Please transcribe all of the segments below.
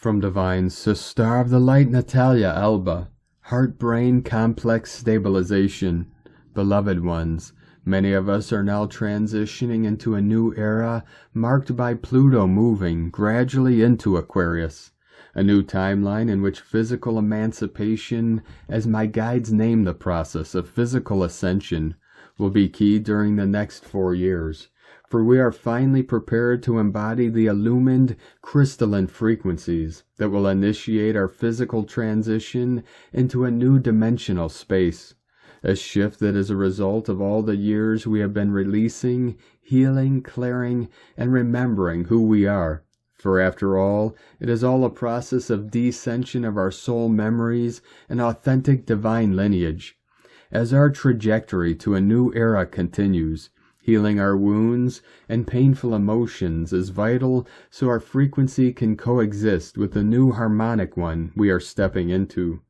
From Divine Sister of the Light Natalia Alba, Heart-Brain Complex Stabilization. Beloved ones, many of us are now transitioning into a new era marked by Pluto moving gradually into Aquarius. A new timeline in which physical emancipation, as my guides name the process of physical ascension, will be key during the next 4 years. For we are finally prepared to embody the illumined crystalline frequencies that will initiate our physical transition into a new dimensional space. A shift that is a result of all the years we have been releasing, healing, clearing, and remembering who we are. For after all, it is all a process of descension of our soul memories and authentic divine lineage. As our trajectory to a new era continues, healing our wounds and painful emotions is vital so our frequency can coexist with the new harmonic one we are stepping into.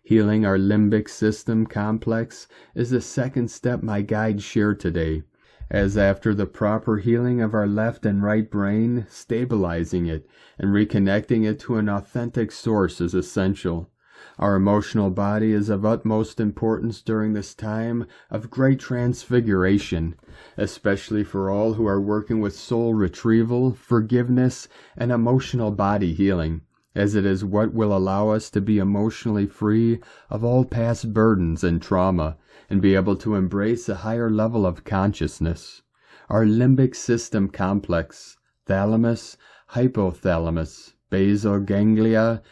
Healing our limbic system complex is the second step my guides share today, as after the proper healing of our left and right brain, stabilizing it and reconnecting it to an authentic source is essential. Our emotional body is of utmost importance during this time of great transfiguration, especially for all who are working with soul retrieval, forgiveness, and emotional body healing, as it is what will allow us to be emotionally free of all past burdens and trauma, and be able to embrace a higher level of consciousness. Our limbic system complex, thalamus, hypothalamus, basal ganglia,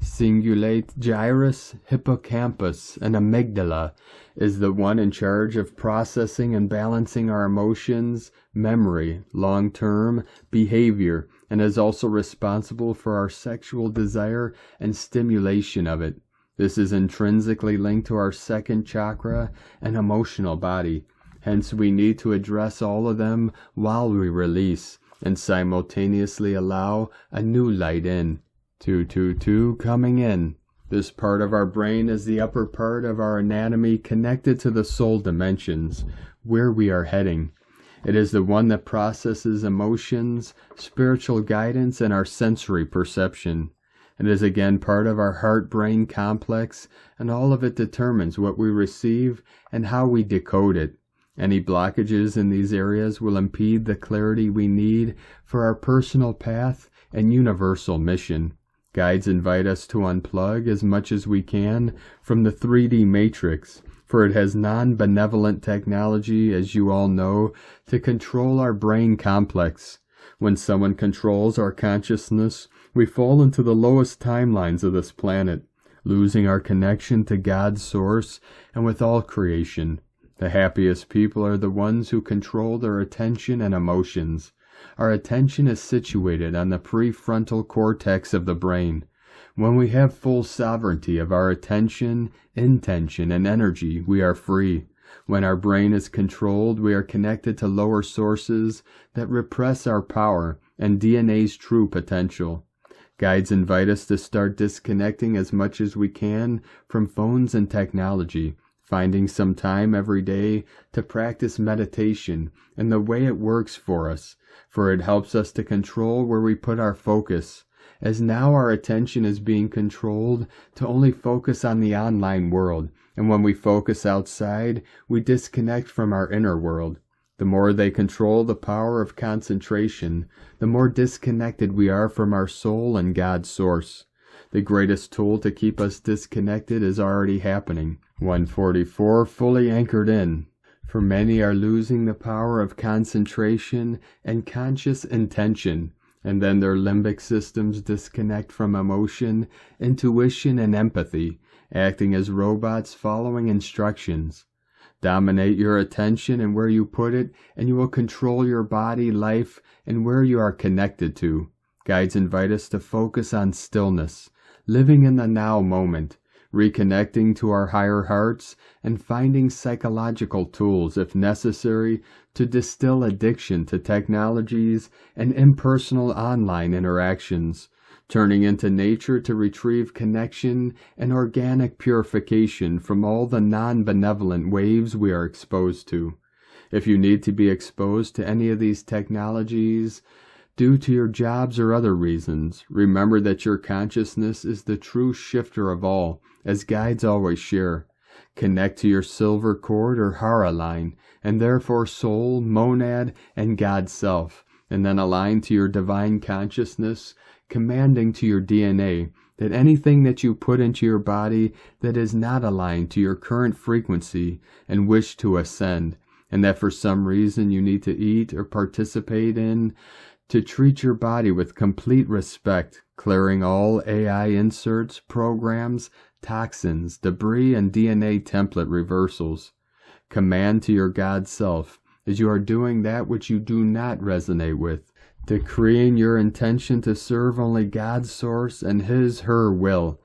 cingulate gyrus, hippocampus, and amygdala, is the one in charge of processing and balancing our emotions, memory, long-term behavior, and is also responsible for our sexual desire and stimulation of it. This is intrinsically linked to our second chakra and emotional body. Hence, we need to address all of them while we release and simultaneously allow a new light in. 222 coming in. This part of our brain is the upper part of our anatomy connected to the soul dimensions, where we are heading. It is the one that processes emotions, spiritual guidance, and our sensory perception. It is again part of our heart-brain complex, and all of it determines what we receive and how we decode it. Any blockages in these areas will impede the clarity we need for our personal path and universal mission. Guides invite us to unplug as much as we can from the 3D matrix, for it has non-benevolent technology, as you all know, to control our brain complex. When someone controls our consciousness, we fall into the lowest timelines of this planet, losing our connection to God's source and with all creation. The happiest people are the ones who control their attention and emotions. Our attention is situated on the prefrontal cortex of the brain. When we have full sovereignty of our attention, intention, and energy, we are free. When our brain is controlled, we are connected to lower sources that repress our power and DNA's true potential. Guides invite us to start disconnecting as much as we can from phones and technology, finding some time every day to practice meditation and the way it works for us, for it helps us to control where we put our focus, as now our attention is being controlled to only focus on the online world, and when we focus outside, we disconnect from our inner world. The more they control the power of concentration, the more disconnected we are from our soul and God's source. The greatest tool to keep us disconnected is already happening. 144 fully anchored in. For many are losing the power of concentration and conscious intention, and then their limbic systems disconnect from emotion, intuition, and empathy, acting as robots following instructions. Dominate your attention and where you put it, and you will control your body, life, and where you are connected to. Guides invite us to focus on stillness, living in the now moment, reconnecting to our higher hearts, and finding psychological tools, if necessary, to distill addiction to technologies and impersonal online interactions, turning into nature to retrieve connection and organic purification from all the non-benevolent waves we are exposed to. If you need to be exposed to any of these technologies, due to your jobs or other reasons, remember that your consciousness is the true shifter of all, as guides always share. Connect to your silver cord or hara line, and therefore soul, monad, and God self, and then align to your divine consciousness, commanding to your DNA that anything that you put into your body that is not aligned to your current frequency and wish to ascend, and that for some reason you need to eat or participate in, to treat your body with complete respect, clearing all AI inserts, programs, toxins, debris, and DNA template reversals. Command to your God self as you are doing that which you do not resonate with, decreeing your intention to serve only God's source and His/her will.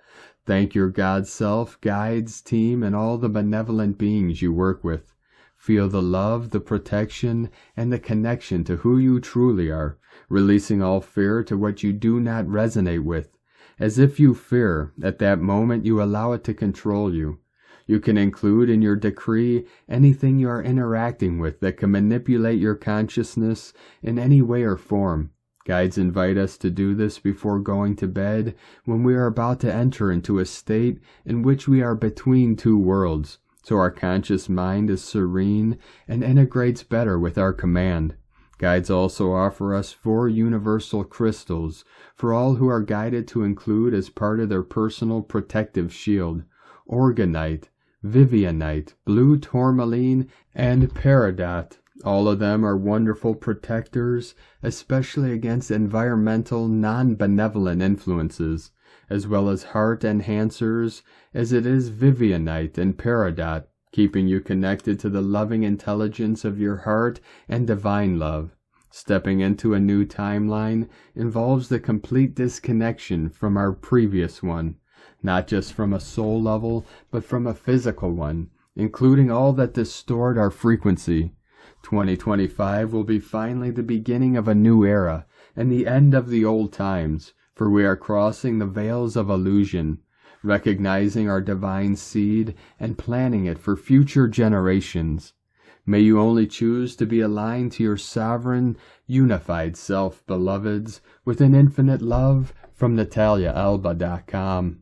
Thank your God self, guides, team, and all the benevolent beings you work with. Feel the love, the protection, and the connection to who you truly are, releasing all fear to what you do not resonate with. As if you fear, at that moment you allow it to control you. You can include in your decree anything you are interacting with that can manipulate your consciousness in any way or form. Guides invite us to do this before going to bed, when we are about to enter into a state in which we are between two worlds, so our conscious mind is serene and integrates better with our command. Guides also offer us 4 universal crystals for all who are guided to include as part of their personal protective shield: Organite, Vivianite, Blue Tourmaline, and Peridot. All of them are wonderful protectors, especially against environmental, non-benevolent influences, as well as heart enhancers, as it is Vivianite and Peridot, keeping you connected to the loving intelligence of your heart and divine love. Stepping into a new timeline involves the complete disconnection from our previous one, not just from a soul level, but from a physical one, including all that distorted our frequency. 2025 will be finally the beginning of a new era and the end of the old times, for we are crossing the veils of illusion, recognizing our divine seed and planting it for future generations. May you only choose to be aligned to your sovereign, unified self, beloveds, with an infinite love from NataliaAlba.com.